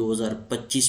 2025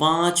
5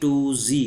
to Z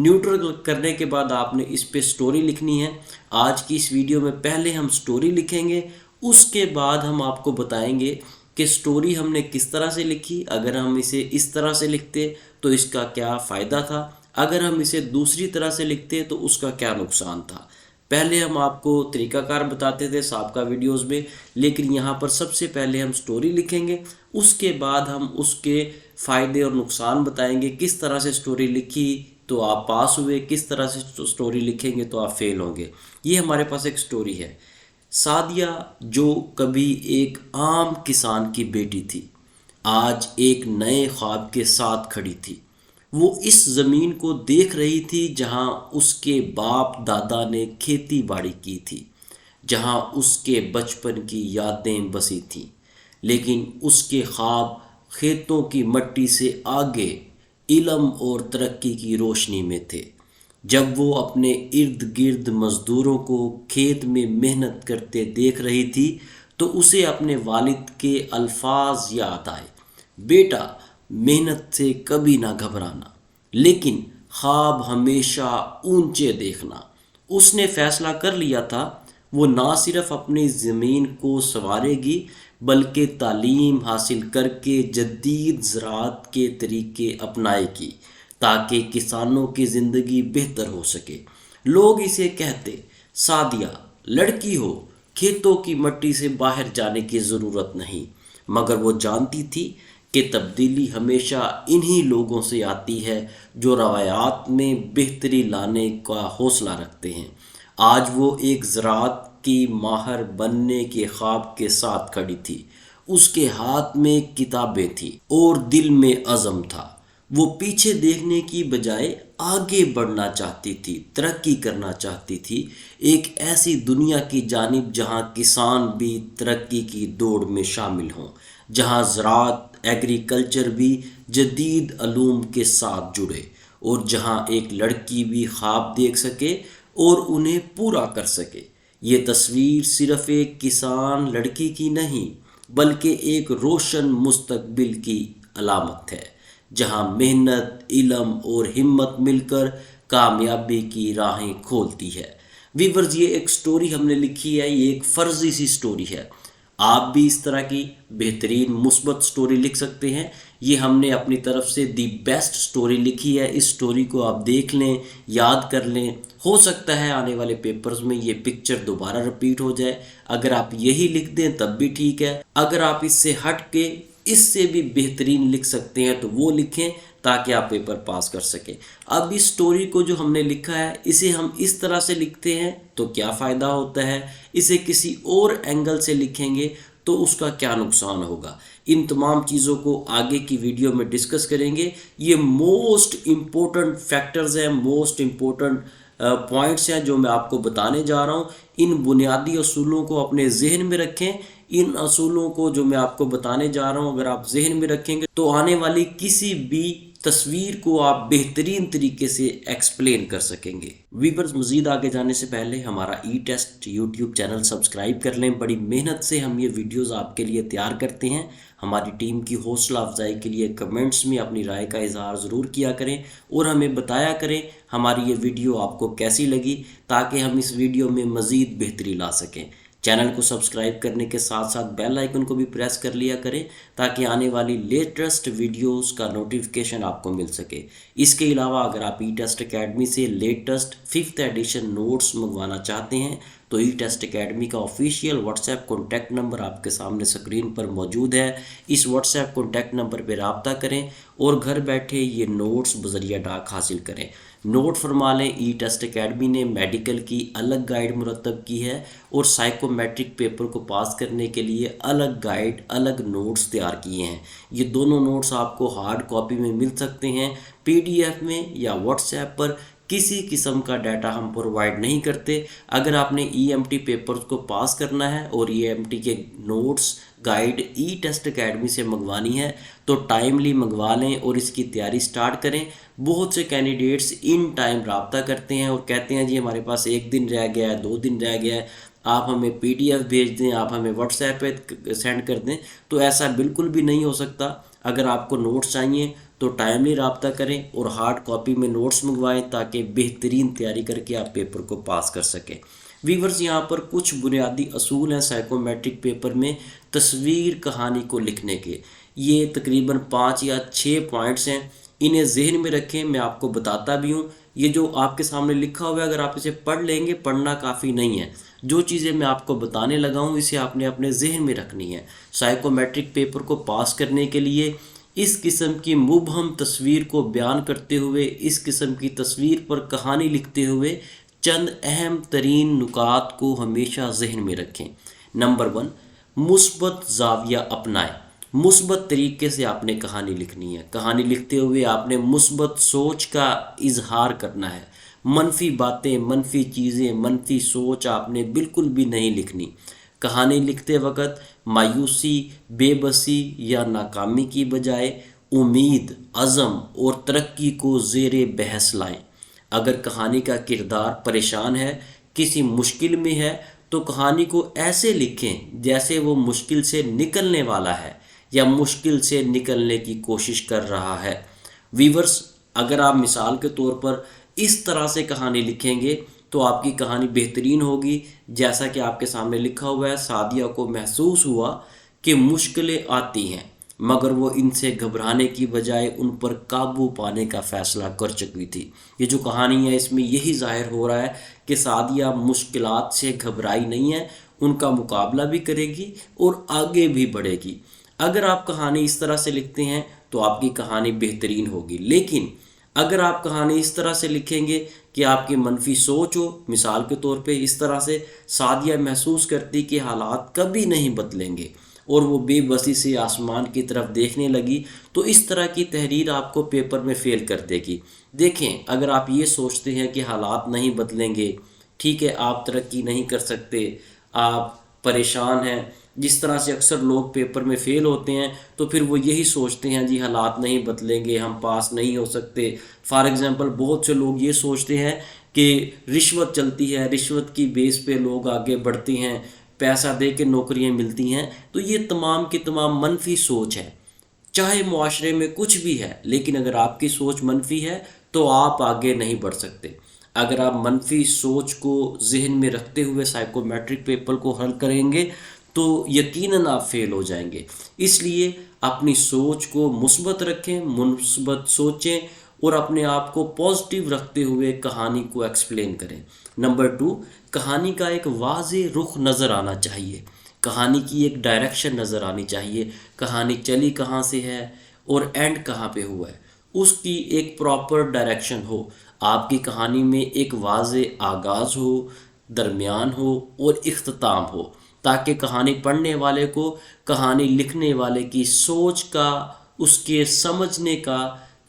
neutral کرنے کے بعد آپ نے اس پہ سٹوری لکھنی ہے۔ آج کی اس ویڈیو میں پہلے ہم سٹوری لکھیں گے، اس کے بعد ہم آپ کو بتائیں گے کہ سٹوری ہم نے کس طرح سے لکھی، اگر ہم اسے اس طرح سے لکھتے تو اس کا کیا فائدہ تھا، اگر ہم اسے دوسری طرح سے لکھتے تو اس کا کیا نقصان تھا۔ پہلے ہم آپ کو طریقہ کار بتاتے تھے سابقہ ویڈیوز میں، لیکن یہاں پر سب سے پہلے ہم سٹوری لکھیں گے، اس کے بعد ہم اس کے فائدے اور نقصان بتائیں گے۔ کس طرح سے سٹوری لکھی تو آپ پاس ہوئے، کس طرح سے سٹوری لکھیں گے تو آپ فیل ہوں گے۔ یہ ہمارے پاس ایک سٹوری ہے۔ سعدیہ جو کبھی ایک عام کسان کی بیٹی تھی، آج ایک نئے خواب کے ساتھ کھڑی تھی۔ وہ اس زمین کو دیکھ رہی تھی جہاں اس کے باپ دادا نے کھیتی باڑی کی تھی، جہاں اس کے بچپن کی یادیں بسی تھیں، لیکن اس کے خواب کھیتوں کی مٹی سے آگے علم اور ترقی کی روشنی میں تھے۔ جب وہ اپنے ارد گرد مزدوروں کو کھیت میں محنت کرتے دیکھ رہی تھی تو اسے اپنے والد کے الفاظ یاد آئے، بیٹا محنت سے کبھی نہ گھبرانا، لیکن خواب ہمیشہ اونچے دیکھنا۔ اس نے فیصلہ کر لیا تھا وہ نہ صرف اپنی زمین کو سنوارے گی بلکہ تعلیم حاصل کر کے جدید زراعت کے طریقے اپنائے گی تاکہ کسانوں کی زندگی بہتر ہو سکے۔ لوگ اسے کہتے، سعدیہ لڑکی ہو، کھیتوں کی مٹی سے باہر جانے کی ضرورت نہیں، مگر وہ جانتی تھی کہ تبدیلی ہمیشہ انہی لوگوں سے آتی ہے جو روایات میں بہتری لانے کا حوصلہ رکھتے ہیں۔ آج وہ ایک زراعت کی ماہر بننے کے خواب کے ساتھ کھڑی تھی۔ اس کے ہاتھ میں کتابیں تھیں اور دل میں عزم تھا۔ وہ پیچھے دیکھنے کی بجائے آگے بڑھنا چاہتی تھی، ترقی کرنا چاہتی تھی، ایک ایسی دنیا کی جانب جہاں کسان بھی ترقی کی دوڑ میں شامل ہوں، جہاں زراعت ایگریکلچر بھی جدید علوم کے ساتھ جڑے، اور جہاں ایک لڑکی بھی خواب دیکھ سکے اور انہیں پورا کر سکے۔ یہ تصویر صرف ایک کسان لڑکی کی نہیں بلکہ ایک روشن مستقبل کی علامت ہے، جہاں محنت، علم اور ہمت مل کر کامیابی کی راہیں کھولتی ہے۔ ویورز، یہ ایک سٹوری ہم نے لکھی ہے، یہ ایک فرضی سی سٹوری ہے۔ آپ بھی اس طرح کی بہترین مثبت سٹوری لکھ سکتے ہیں۔ یہ ہم نے اپنی طرف سے دی بیسٹ سٹوری لکھی ہے۔ اس سٹوری کو آپ دیکھ لیں، یاد کر لیں، ہو سکتا ہے آنے والے پیپرز میں یہ پکچر دوبارہ رپیٹ ہو جائے۔ اگر آپ یہی لکھ دیں تب بھی ٹھیک ہے، اگر آپ اس سے ہٹ کے اس سے بھی بہترین لکھ سکتے ہیں تو وہ لکھیں تاکہ آپ پیپر پاس کر سکیں۔ اب اس سٹوری کو جو ہم نے لکھا ہے اسے ہم اس طرح سے لکھتے ہیں تو کیا فائدہ ہوتا ہے، اسے کسی اور اینگل سے لکھیں گے تو اس کا کیا نقصان ہوگا، ان تمام چیزوں کو آگے کی ویڈیو میں ڈسکس کریں گے۔ یہ موسٹ امپورٹنٹ فیکٹرز ہیں، موسٹ امپورٹنٹ پوائنٹس ہیں جو میں آپ کو بتانے جا رہا ہوں۔ ان بنیادی اصولوں کو اپنے ذہن میں رکھیں۔ ان اصولوں کو جو میں آپ کو بتانے جا رہا ہوں اگر آپ ذہن میں رکھیں گے تو آنے والی کسی بھی تصویر کو آپ بہترین طریقے سے ایکسپلین کر سکیں گے۔ ویورز، مزید آگے جانے سے پہلے ہمارا ای ٹیسٹ یوٹیوب چینل سبسکرائب کر لیں۔ بڑی محنت سے ہم یہ ویڈیوز آپ کے لیے تیار کرتے ہیں۔ ہماری ٹیم کی حوصلہ افزائی کے لیے کمنٹس میں اپنی رائے کا اظہار ضرور کیا کریں اور ہمیں بتایا کریں ہماری یہ ویڈیو آپ کو کیسی لگی تاکہ ہم اس ویڈیو میں مزید بہتری لا سکیں۔ چینل کو سبسکرائب کرنے کے ساتھ ساتھ بیل آئیکن کو بھی پریس کر لیا کریں تاکہ آنے والی لیٹسٹ ویڈیوز کا نوٹیفیکیشن آپ کو مل سکے۔ اس کے علاوہ اگر آپ ای ٹیسٹ اکیڈمی سے لیٹسٹ 5th ایڈیشن نوٹس منگوانا چاہتے ہیں تو ای ٹیسٹ اکیڈمی کا official what's app contact number آپ کے سامنے اسکرین پر موجود ہے۔ اس واٹس ایپ کانٹیکٹ نمبر پہ رابطہ کریں اور گھر بیٹھے یہ نوٹس بذریعہ ڈاک حاصل کریں۔ نوٹ فرما لیں، ای ٹیسٹ اکیڈمی نے میڈیکل کی الگ گائیڈ مرتب کی ہے اور سائیکو میٹرک پیپر کو پاس کرنے کے لیے الگ گائیڈ، الگ نوٹس تیار کیے ہیں۔ یہ دونوں نوٹس آپ کو ہارڈ کاپی میں مل سکتے ہیں، PDF میں یا واٹس ایپ پر۔ کسی قسم کا ڈیٹا ہم پرووائڈ نہیں کرتے۔ اگر آپ نے EMT پیپرز کو پاس کرنا ہے اور EMT کے notes guide E test academy سے منگوانی ہے تو ٹائملی منگوا لیں اور اس کی تیاری سٹارٹ کریں۔ بہت سے کینڈیڈیٹس ان ٹائم رابطہ کرتے ہیں اور کہتے ہیں جی ہمارے پاس 1 دن رہ گیا ہے، 2 دن رہ گیا ہے، آپ ہمیں PDF بھیج دیں، آپ ہمیں واٹس ایپ پہ سینڈ کر دیں۔ تو ایسا بالکل بھی نہیں ہو سکتا۔ اگر آپ کو نوٹس چاہیے تو ٹائملی رابطہ کریں اور ہارڈ کاپی میں نوٹس منگوائیں تاکہ بہترین تیاری کر کے آپ پیپر کو پاس کر سکیں۔ ویورز، یہاں پر کچھ بنیادی اصول ہیں سائیکومیٹرک پیپر میں تصویر کہانی کو لکھنے کے۔ یہ تقریباً 5 یا 6 پوائنٹس ہیں، انہیں ذہن میں رکھیں، میں آپ کو بتاتا بھی ہوں۔ یہ جو آپ کے سامنے لکھا ہوا ہے اگر آپ اسے پڑھ لیں گے، پڑھنا کافی نہیں ہے، جو چیزیں میں آپ کو بتانے لگا ہوں اسے آپ نے اپنے ذہن میں رکھنی ہے۔ سائیکومیٹرک پیپر کو پاس کرنے کے لیے اس قسم کی مبہم تصویر کو بیان کرتے ہوئے، اس قسم کی تصویر پر کہانی لکھتے ہوئے چند اہم ترین نکات کو ہمیشہ ذہن میں رکھیں۔ نمبر 1، مثبت زاویہ اپنائیں۔ مثبت طریقے سے آپ نے کہانی لکھنی ہے۔ کہانی لکھتے ہوئے آپ نے مثبت سوچ کا اظہار کرنا ہے۔ منفی باتیں، منفی چیزیں، منفی سوچ آپ نے بالکل بھی نہیں لکھنی۔ کہانی لکھتے وقت مایوسی، بے بسی یا ناکامی کی بجائے امید، عزم اور ترقی کو زیر بحث لائیں۔ اگر کہانی کا کردار پریشان ہے، کسی مشکل میں ہے، تو کہانی کو ایسے لکھیں جیسے وہ مشکل سے نکلنے والا ہے یا مشکل سے نکلنے کی کوشش کر رہا ہے۔ ویورز، اگر آپ مثال کے طور پر اس طرح سے کہانی لکھیں گے تو آپ کی کہانی بہترین ہوگی۔ جیسا کہ آپ کے سامنے لکھا ہوا ہے، سعدیہ کو محسوس ہوا کہ مشکلیں آتی ہیں، مگر وہ ان سے گھبرانے کی بجائے ان پر قابو پانے کا فیصلہ کر چکی تھی۔ یہ جو کہانی ہے اس میں یہی ظاہر ہو رہا ہے کہ سعدیہ مشکلات سے گھبرائی نہیں ہے، ان کا مقابلہ بھی کرے گی اور آگے بھی بڑھے گی۔ اگر آپ کہانی اس طرح سے لکھتے ہیں تو آپ کی کہانی بہترین ہوگی، لیکن اگر آپ کہانی اس طرح سے لکھیں گے کہ آپ کی منفی سوچ ہو، مثال کے طور پہ اس طرح سے سعدیہ محسوس کرتی کہ حالات کبھی نہیں بدلیں گے اور وہ بے بسی سے آسمان کی طرف دیکھنے لگی، تو اس طرح کی تحریر آپ کو پیپر میں فیل کر دے گی۔ دیکھیں، اگر آپ یہ سوچتے ہیں کہ حالات نہیں بدلیں گے، ٹھیک ہے، آپ ترقی نہیں کر سکتے، آپ پریشان ہیں، جس طرح سے اکثر لوگ پیپر میں فیل ہوتے ہیں تو پھر وہ یہی سوچتے ہیں جی حالات نہیں بدلیں گے، ہم پاس نہیں ہو سکتے۔ فار ایگزامپل بہت سے لوگ یہ سوچتے ہیں کہ رشوت چلتی ہے، رشوت کی بیس پہ لوگ آگے بڑھتے ہیں، پیسہ دے کے نوکریاں ملتی ہیں، تو یہ تمام کی تمام منفی سوچ ہے۔ چاہے معاشرے میں کچھ بھی ہے، لیکن اگر آپ کی سوچ منفی ہے تو آپ آگے نہیں بڑھ سکتے۔ اگر آپ منفی سوچ کو ذہن میں رکھتے ہوئے سائیکومیٹرک پیپر کو حل کریں گے تو یقیناً آپ فیل ہو جائیں گے۔ اس لیے اپنی سوچ کو مثبت رکھیں، مثبت سوچیں اور اپنے آپ کو پازیٹیو رکھتے ہوئے کہانی کو ایکسپلین کریں۔ نمبر 2، کہانی کا ایک واضح رخ نظر آنا چاہیے۔ کہانی کی ایک ڈائریکشن نظر آنی چاہیے، کہانی چلی کہاں سے ہے اور اینڈ کہاں پہ ہوا ہے، اس کی ایک پراپر ڈائریکشن ہو۔ آپ کی کہانی میں ایک واضح آغاز ہو، درمیان ہو اور اختتام ہو، تاکہ کہانی پڑھنے والے کو کہانی لکھنے والے کی سوچ کا، اس کے سمجھنے کا،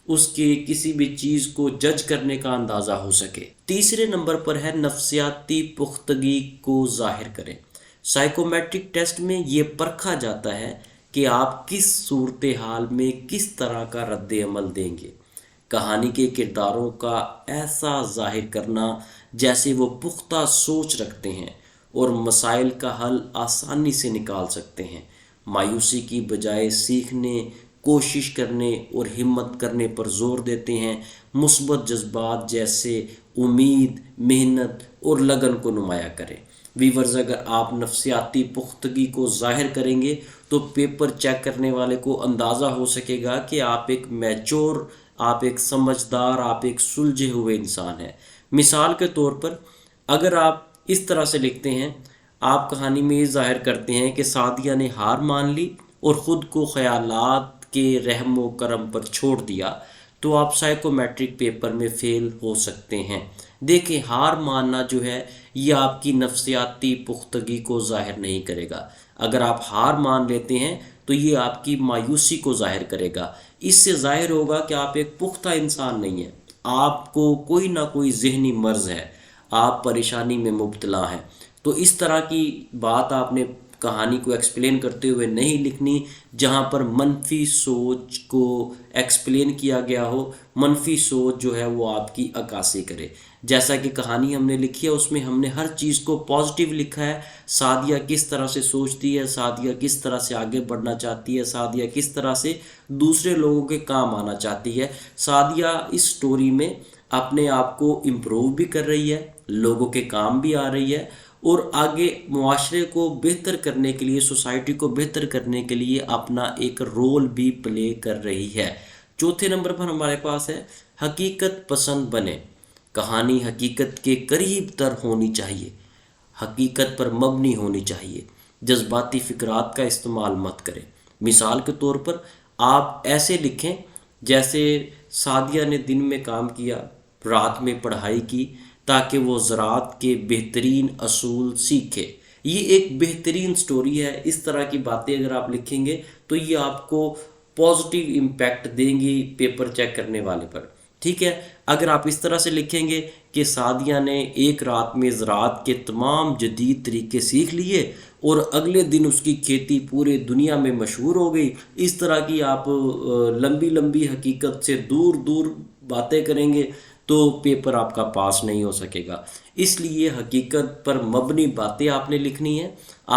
اس کے کسی بھی چیز کو جج کرنے کا اندازہ ہو سکے۔ تیسرے نمبر پر ہے نفسیاتی پختگی کو ظاہر کریں۔ سائیکومیٹرک ٹیسٹ میں یہ پرکھا جاتا ہے کہ آپ کس صورتحال میں کس طرح کا رد عمل دیں گے۔ کہانی کے کرداروں کا ایسا ظاہر کرنا جیسے وہ پختہ سوچ رکھتے ہیں اور مسائل کا حل آسانی سے نکال سکتے ہیں، مایوسی کی بجائے سیکھنے، کوشش کرنے اور ہمت کرنے پر زور دیتے ہیں، مثبت جذبات جیسے امید، محنت اور لگن کو نمایاں کریں۔ ویورز، اگر آپ نفسیاتی پختگی کو ظاہر کریں گے تو پیپر چیک کرنے والے کو اندازہ ہو سکے گا کہ آپ ایک میچور، آپ ایک سمجھدار، آپ ایک سلجھے ہوئے انسان ہیں۔ مثال کے طور پر اگر آپ اس طرح سے لکھتے ہیں، آپ کہانی میں یہ ظاہر کرتے ہیں کہ سعدیہ نے ہار مان لی اور خود کو خیالات کے رحم و کرم پر چھوڑ دیا، تو آپ سائیکومیٹرک پیپر میں فیل ہو سکتے ہیں۔ دیکھیں، ہار ماننا جو ہے یہ آپ کی نفسیاتی پختگی کو ظاہر نہیں کرے گا۔ اگر آپ ہار مان لیتے ہیں تو یہ آپ کی مایوسی کو ظاہر کرے گا۔ اس سے ظاہر ہوگا کہ آپ ایک پختہ انسان نہیں ہیں، آپ کو کوئی نہ کوئی ذہنی مرض ہے، آپ پریشانی میں مبتلا ہیں۔ تو اس طرح کی بات آپ نے کہانی کو ایکسپلین کرتے ہوئے نہیں لکھنی جہاں پر منفی سوچ کو ایکسپلین کیا گیا ہو، منفی سوچ جو ہے وہ آپ کی عکاسی کرے۔ جیسا کہ کہانی ہم نے لکھی ہے اس میں ہم نے ہر چیز کو پازیٹیو لکھا ہے، سعدیہ کس طرح سے سوچتی ہے، سعدیہ کس طرح سے آگے بڑھنا چاہتی ہے، سعدیہ کس طرح سے دوسرے لوگوں کے کام آنا چاہتی ہے۔ سعدیہ اس سٹوری میں اپنے آپ کو امپروو بھی کر رہی ہے، لوگوں کے کام بھی آ رہی ہے، اور آگے معاشرے کو بہتر کرنے کے لیے، سوسائٹی کو بہتر کرنے کے لیے اپنا ایک رول بھی پلے کر رہی ہے۔ چوتھے نمبر پر ہمارے پاس ہے حقیقت پسند بنے۔ کہانی حقیقت کے قریب تر ہونی چاہیے، حقیقت پر مبنی ہونی چاہیے، جذباتی فکرات کا استعمال مت کریں۔ مثال کے طور پر آپ ایسے لکھیں جیسے سعدیہ نے دن میں کام کیا، رات میں پڑھائی کی تاکہ وہ زراعت کے بہترین اصول سیکھے۔ یہ ایک بہترین سٹوری ہے۔ اس طرح کی باتیں اگر آپ لکھیں گے تو یہ آپ کو پازیٹیو امپیکٹ دیں گی پیپر چیک کرنے والے پر، ٹھیک ہے۔ اگر آپ اس طرح سے لکھیں گے کہ سعدیہ نے ایک رات میں زراعت کے تمام جدید طریقے سیکھ لیے اور اگلے دن اس کی کھیتی پورے دنیا میں مشہور ہو گئی، اس طرح کی آپ لمبی لمبی حقیقت سے دور دور باتیں کریں گے تو پیپر آپ کا پاس نہیں ہو سکے گا۔ اس لیے حقیقت پر مبنی باتیں آپ نے لکھنی ہیں،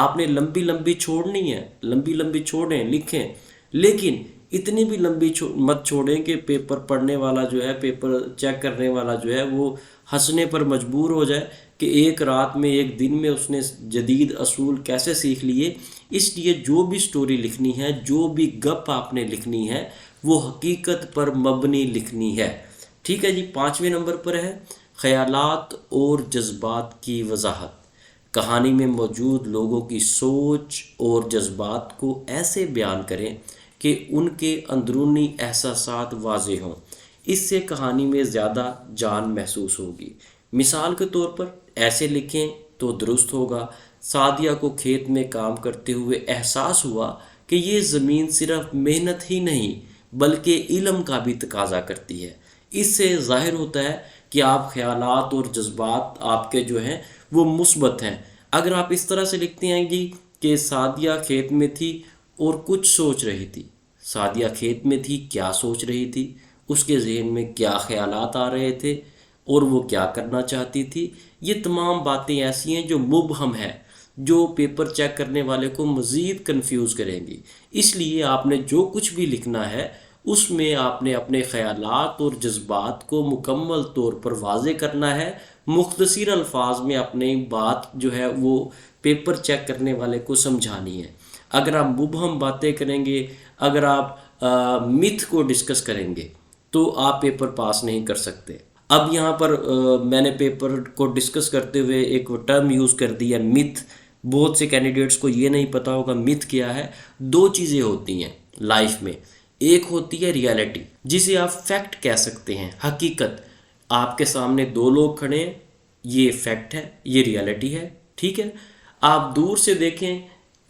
آپ نے لمبی لمبی چھوڑنی ہے، لمبی لمبی چھوڑیں لکھیں، لیکن اتنی بھی لمبی مت چھوڑیں کہ پیپر پڑھنے والا جو ہے، پیپر چیک کرنے والا جو ہے وہ ہنسنے پر مجبور ہو جائے کہ ایک رات میں ایک دن میں اس نے جدید اصول کیسے سیکھ لیے۔ اس لیے جو بھی سٹوری لکھنی ہے، جو بھی گپ آپ نے لکھنی ہے، وہ حقیقت پر مبنی لکھنی ہے، ٹھیک ہے جی۔ پانچویں نمبر پر ہے خیالات اور جذبات کی وضاحت۔ کہانی میں موجود لوگوں کی سوچ اور جذبات کو ایسے بیان کریں کہ ان کے اندرونی احساسات واضح ہوں، اس سے کہانی میں زیادہ جان محسوس ہوگی۔ مثال کے طور پر ایسے لکھیں تو درست ہوگا، سعدیہ کو کھیت میں کام کرتے ہوئے احساس ہوا کہ یہ زمین صرف محنت ہی نہیں بلکہ علم کا بھی تقاضا کرتی ہے۔ اس سے ظاہر ہوتا ہے کہ آپ خیالات اور جذبات آپ کے جو ہیں وہ مثبت ہیں۔ اگر آپ اس طرح سے لکھتے ہیں گی کہ سعدیہ کھیت میں تھی اور کچھ سوچ رہی تھی، سعدیہ کھیت میں تھی، کیا سوچ رہی تھی، اس کے ذہن میں کیا خیالات آ رہے تھے اور وہ کیا کرنا چاہتی تھی، یہ تمام باتیں ایسی ہیں جو مبہم ہیں، جو پیپر چیک کرنے والے کو مزید کنفیوز کریں گی۔ اس لیے آپ نے جو کچھ بھی لکھنا ہے اس میں آپ نے اپنے خیالات اور جذبات کو مکمل طور پر واضح کرنا ہے، مختصر الفاظ میں اپنی بات جو ہے وہ پیپر چیک کرنے والے کو سمجھانی ہے۔ اگر آپ مبہم باتیں کریں گے، اگر آپ متھ کو ڈسکس کریں گے تو آپ پیپر پاس نہیں کر سکتے۔ اب یہاں پر میں نے پیپر کو ڈسکس کرتے ہوئے ایک ٹرم یوز کر دی ہے متھ۔ بہت سے کینڈیڈیٹس کو یہ نہیں پتا ہوگا متھ کیا ہے۔ دو چیزیں ہوتی ہیں لائف میں، ایک ہوتی ہے ریالٹی جسے آپ فیکٹ کہہ سکتے ہیں، حقیقت۔ آپ کے سامنے دو لوگ کھڑے ہیں، یہ فیکٹ ہے، یہ ریالٹی ہے، ٹھیک ہے۔ آپ دور سے دیکھیں،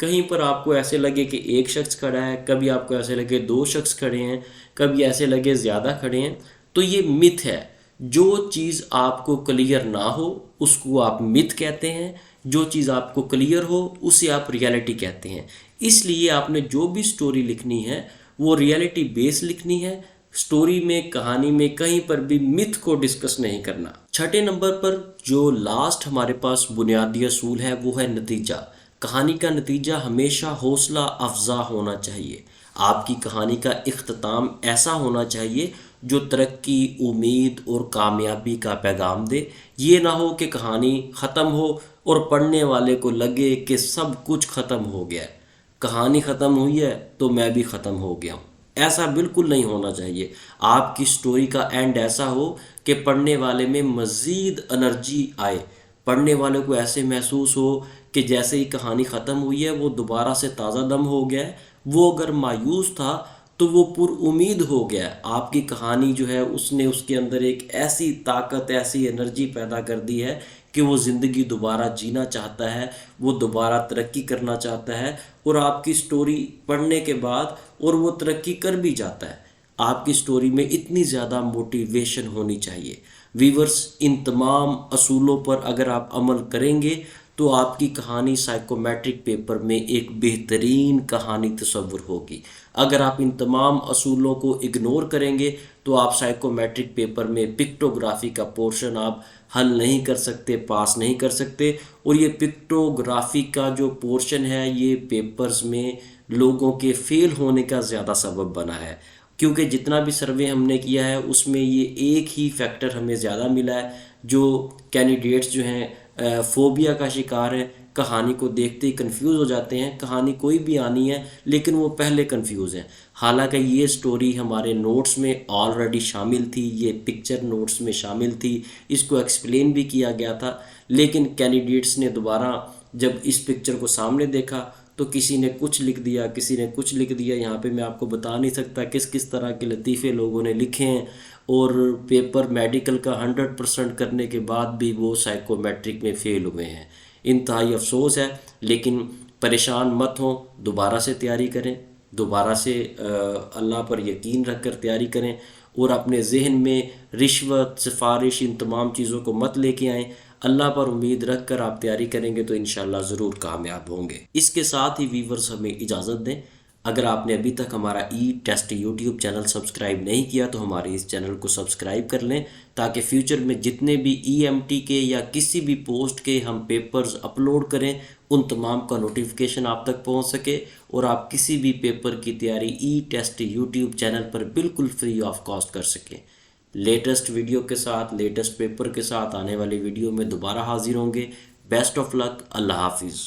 کہیں پر آپ کو ایسے لگے کہ ایک شخص کھڑا ہے، کبھی آپ کو ایسے لگے دو شخص کھڑے ہیں، کبھی ایسے لگے زیادہ کھڑے ہیں، تو یہ متھ ہے۔ جو چیز آپ کو کلیئر نہ ہو اس کو آپ متھ کہتے ہیں، جو چیز آپ کو کلیئر ہو اسے آپ ریالٹی کہتے ہیں۔ اس لیے آپ نے جو بھی سٹوری لکھنی ہے وہ ریالٹی بیس لکھنی ہے، سٹوری میں، کہانی میں کہیں پر بھی متھ کو ڈسکس نہیں کرنا۔ چھٹے نمبر پر جو لاسٹ ہمارے پاس بنیادی اصول ہے وہ ہے نتیجہ۔ کہانی کا نتیجہ ہمیشہ حوصلہ افزا ہونا چاہیے۔ آپ کی کہانی کا اختتام ایسا ہونا چاہیے جو ترقی، امید اور کامیابی کا پیغام دے۔ یہ نہ ہو کہ کہانی ختم ہو اور پڑھنے والے کو لگے کہ سب کچھ ختم ہو گیا ہے، کہانی ختم ہوئی ہے تو میں بھی ختم ہو گیا ہوں۔ ایسا بالکل نہیں ہونا چاہیے۔ آپ کی سٹوری کا اینڈ ایسا ہو کہ پڑھنے والے میں مزید انرجی آئے، پڑھنے والے کو ایسے محسوس ہو کہ جیسے ہی کہانی ختم ہوئی ہے وہ دوبارہ سے تازہ دم ہو گیا ہے، وہ اگر مایوس تھا تو وہ پر امید ہو گیا ہے۔ آپ کی کہانی جو ہے اس نے اس کے اندر ایک ایسی طاقت، ایسی انرجی پیدا کر دی ہے کہ وہ زندگی دوبارہ جینا چاہتا ہے، وہ دوبارہ ترقی کرنا چاہتا ہے، اور آپ کی سٹوری پڑھنے کے بعد اور وہ ترقی کر بھی جاتا ہے۔ آپ کی سٹوری میں اتنی زیادہ موٹیویشن ہونی چاہیے۔ ویورز، ان تمام اصولوں پر اگر آپ عمل کریں گے تو آپ کی کہانی سائیکومیٹرک پیپر میں ایک بہترین کہانی تصور ہوگی۔ اگر آپ ان تمام اصولوں کو اگنور کریں گے تو آپ سائیکومیٹرک پیپر میں پکٹوگرافی کا پورشن آپ حل نہیں کر سکتے، پاس نہیں کر سکتے۔ اور یہ پکٹوگرافی کا جو پورشن ہے یہ پیپرز میں لوگوں کے فیل ہونے کا زیادہ سبب بنا ہے، کیونکہ جتنا بھی سروے ہم نے کیا ہے اس میں یہ ایک ہی فیکٹر ہمیں زیادہ ملا ہے، جو کینڈیڈیٹس جو ہیں فوبیا کا شکار ہیں، کہانی کو دیکھتے ہی کنفیوز ہو جاتے ہیں۔ کہانی کوئی بھی آنی ہے لیکن وہ پہلے کنفیوز ہیں، حالانکہ یہ سٹوری ہمارے نوٹس میں آلریڈی شامل تھی، یہ پکچر نوٹس میں شامل تھی، اس کو ایکسپلین بھی کیا گیا تھا، لیکن کینڈیڈیٹس نے دوبارہ جب اس پکچر کو سامنے دیکھا تو کسی نے کچھ لکھ دیا، کسی نے کچھ لکھ دیا۔ یہاں پہ میں آپ کو بتا نہیں سکتا کس کس طرح کے لطیفے لوگوں نے لکھے ہیں، اور پیپر میڈیکل کا 100% کرنے کے بعد بھی وہ سائیکومیٹرک میں فیل ہوئے ہیں۔ انتہائی افسوس ہے، لیکن پریشان مت ہوں، دوبارہ سے تیاری کریں، دوبارہ سے اللہ پر یقین رکھ کر تیاری کریں، اور اپنے ذہن میں رشوت، سفارش، ان تمام چیزوں کو مت لے کے آئیں۔ اللہ پر امید رکھ کر آپ تیاری کریں گے تو انشاءاللہ ضرور کامیاب ہوں گے۔ اس کے ساتھ ہی ویورز ہمیں اجازت دیں، اگر آپ نے ابھی تک ہمارا ای ٹیسٹ یوٹیوب چینل سبسکرائب نہیں کیا تو ہمارے اس چینل کو سبسکرائب کر لیں، تاکہ فیوچر میں جتنے بھی ای ایم ٹی کے یا کسی بھی پوسٹ کے ہم پیپرز اپلوڈ کریں ان تمام کا نوٹیفیکیشن آپ تک پہنچ سکے، اور آپ کسی بھی پیپر کی تیاری ای ٹیسٹ یوٹیوب چینل پر بالکل فری آف کاسٹ کر سکیں۔ لیٹسٹ ویڈیو کے ساتھ، لیٹسٹ پیپر کے ساتھ آنے والی ویڈیو میں دوبارہ حاضر ہوں گے۔ بیسٹ آف لک، اللہ حافظ۔